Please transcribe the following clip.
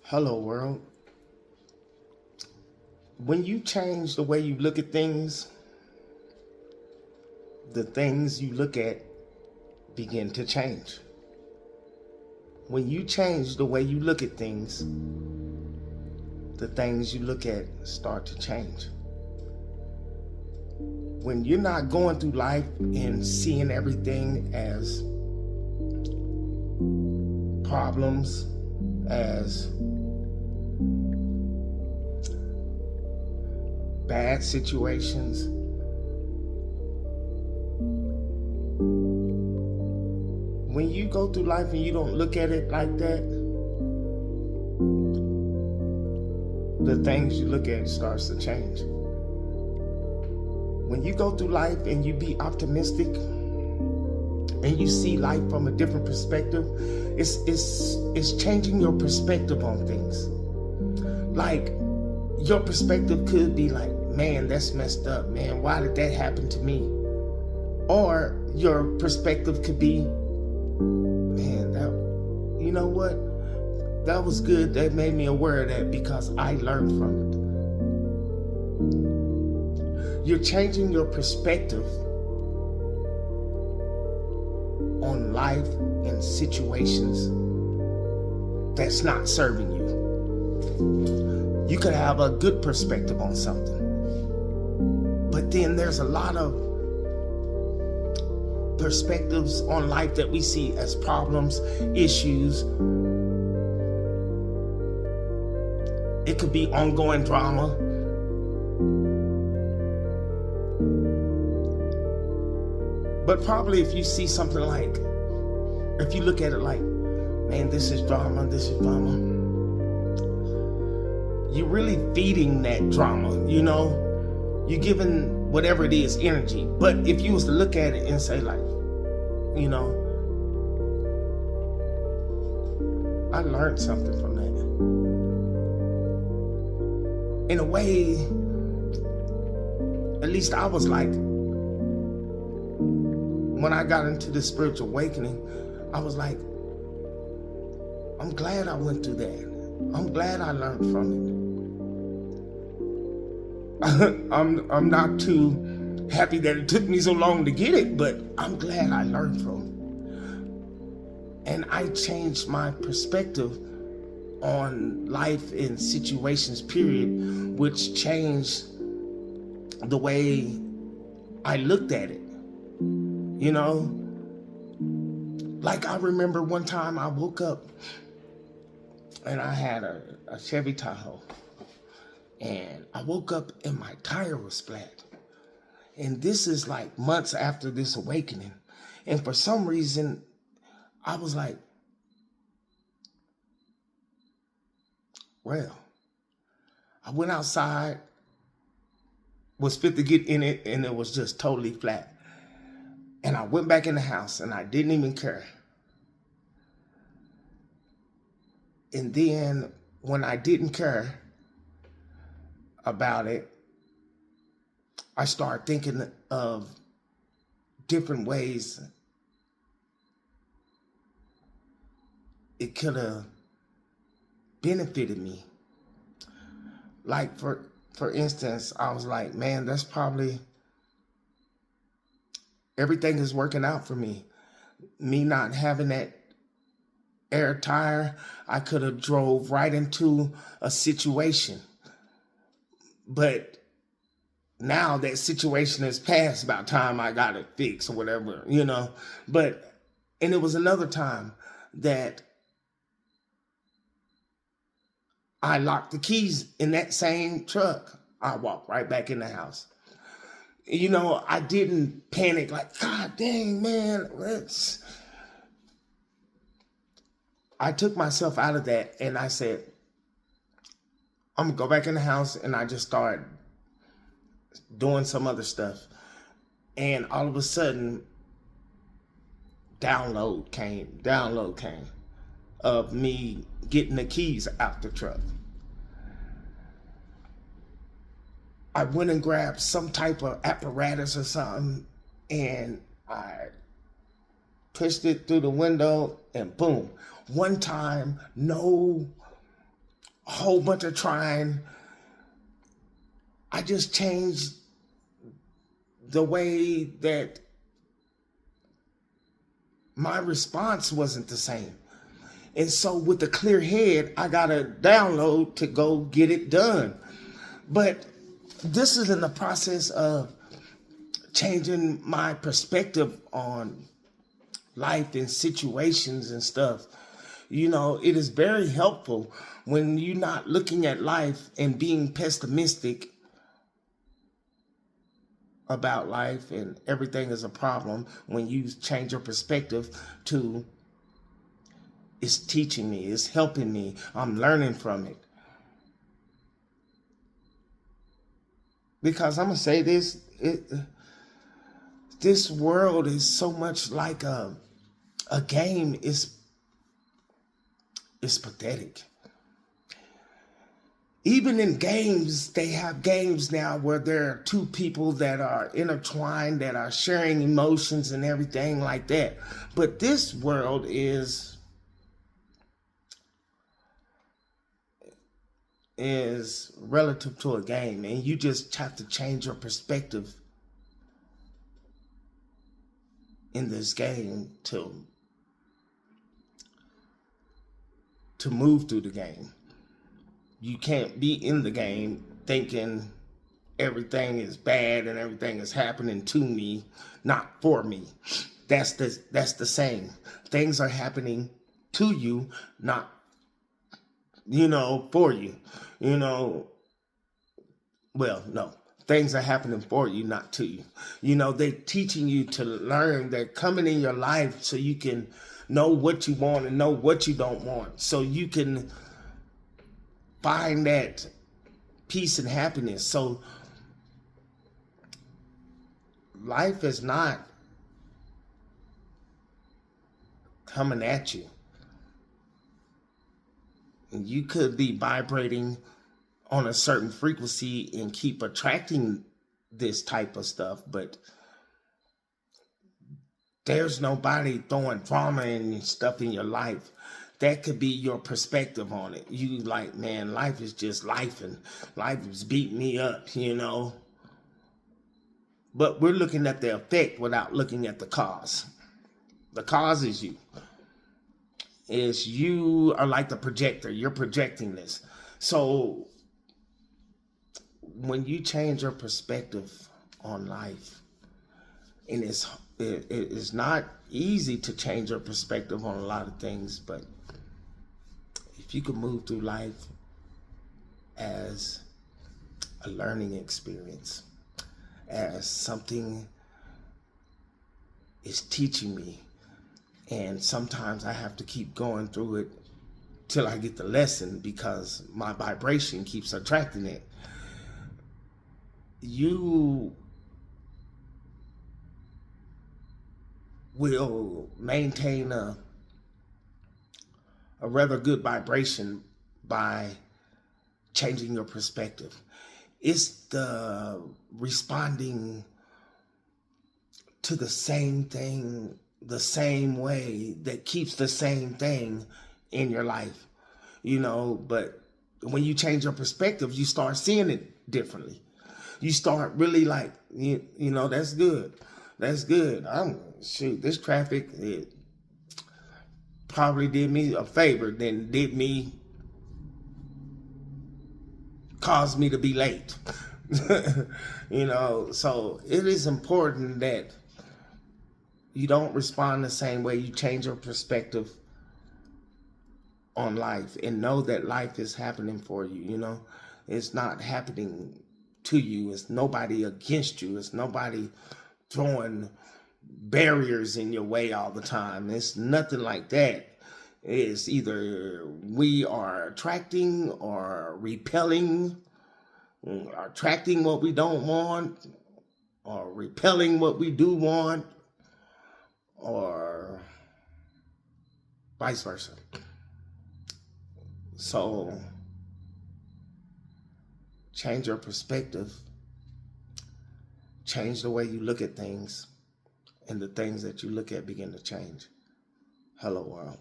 Hello, world. When you change the way you look at things, the things you look at begin to change. When you change the way you look at things, the things you look at start to change. When you're not going through life and seeing everything as problems, as bad situations, when you go through life and you don't look at it like that, the things you look at starts to change. When you go through life and you be optimistic and you see life from a different perspective, it's changing your perspective on things. Like, your perspective could be like, man, that's messed up, man. Why did that happen to me? Or your perspective could be, man, you know what? That was good. That made me aware of that because I learned from it. You're changing your perspective on life and situations that's not serving you. You could have a good perspective on something, but then there's a lot of perspectives on life that we see as problems, issues. It could be ongoing drama. But probably if you see something like, if you look at it like, man, this is drama, you're really feeding that drama, you know? You're giving whatever it is energy. But if you was to look at it and say like, you know, I learned something from that. In a way, at least I was like, when I got into this spiritual awakening, I was like, I'm glad I went through that. I'm glad I learned from it. I'm not too happy that it took me so long to get it, but I'm glad I learned from it. And I changed my perspective on life and situations, period, which changed the way I looked at it. You know, like I remember one time I woke up and I had a Chevy Tahoe, and I woke up and my tire was flat. And this is like months after this awakening. And for some reason, I was like, well, I went outside, was fit to get in it, and it was just totally flat. And I went back in the house and I didn't even care. And then when I didn't care about it, I started thinking of different ways it could have benefited me. Like for instance, I was like, man, that's probably, everything is working out for me. Me not having that air tire, I could have drove right into a situation. But now that situation is past, about time I got it fixed or whatever, you know. And it was another time that I locked the keys in that same truck. I walked right back in the house. You know, I didn't panic like, God dang, man, I took myself out of that and I said, I'm gonna go back in the house, and I just started doing some other stuff. And all of a sudden, download came of me getting the keys out the truck. I went and grabbed some type of apparatus or something, and I pushed it through the window, and boom. One time, no a whole bunch of trying. I just changed the way that my response wasn't the same. And so with a clear head, I got a download to go get it done. But this is in the process of changing my perspective on life and situations and stuff. You know, it is very helpful when you're not looking at life and being pessimistic about life and everything is a problem. When you change your perspective to, it's teaching me, it's helping me, I'm learning from it. Because I'm gonna say this, this world is so much like a game. It's pathetic. Even in games, they have games now where there are two people that are intertwined, that are sharing emotions and everything like that. But this world is relative to a game, and you just have to change your perspective in this game to move through the game. You can't be in the game thinking everything is bad and everything is happening to me, not for me. That's the same. Things are happening to you, not, for you. Well, no. Things are happening for you, not to you. They're teaching you to learn. They're coming in your life so you can know what you want and know what you don't want. So you can find that peace and happiness. So life is not coming at you. And you could be vibrating on a certain frequency and keep attracting this type of stuff, but there's nobody throwing drama and stuff in your life. That could be your perspective on it. You like, man, life is just life, and life is beating me up, But we're looking at the effect without looking at the cause. The cause is you. You are like the projector. You're projecting this. So when you change your perspective on life, and it is not easy to change your perspective on a lot of things, but if you can move through life as a learning experience, as something is teaching me, and sometimes I have to keep going through it till I get the lesson because my vibration keeps attracting it. You will maintain a rather good vibration by changing your perspective. It's the responding to the same thing the same way that keeps the same thing in your life, but when you change your perspective, you start seeing it differently. You start really like, that's good. That's good. This traffic, it probably did me a favor than caused me to be late. So it is important that you don't respond the same way. You change your perspective on life and know that life is happening for you, It's not happening to you. It's nobody against you. It's nobody throwing barriers in your way all the time. It's nothing like that. It's either we are attracting or repelling, attracting what we don't want or repelling what we do want, or vice versa. So change your perspective, change the way you look at things, and the things that you look at begin to change. Hello, world.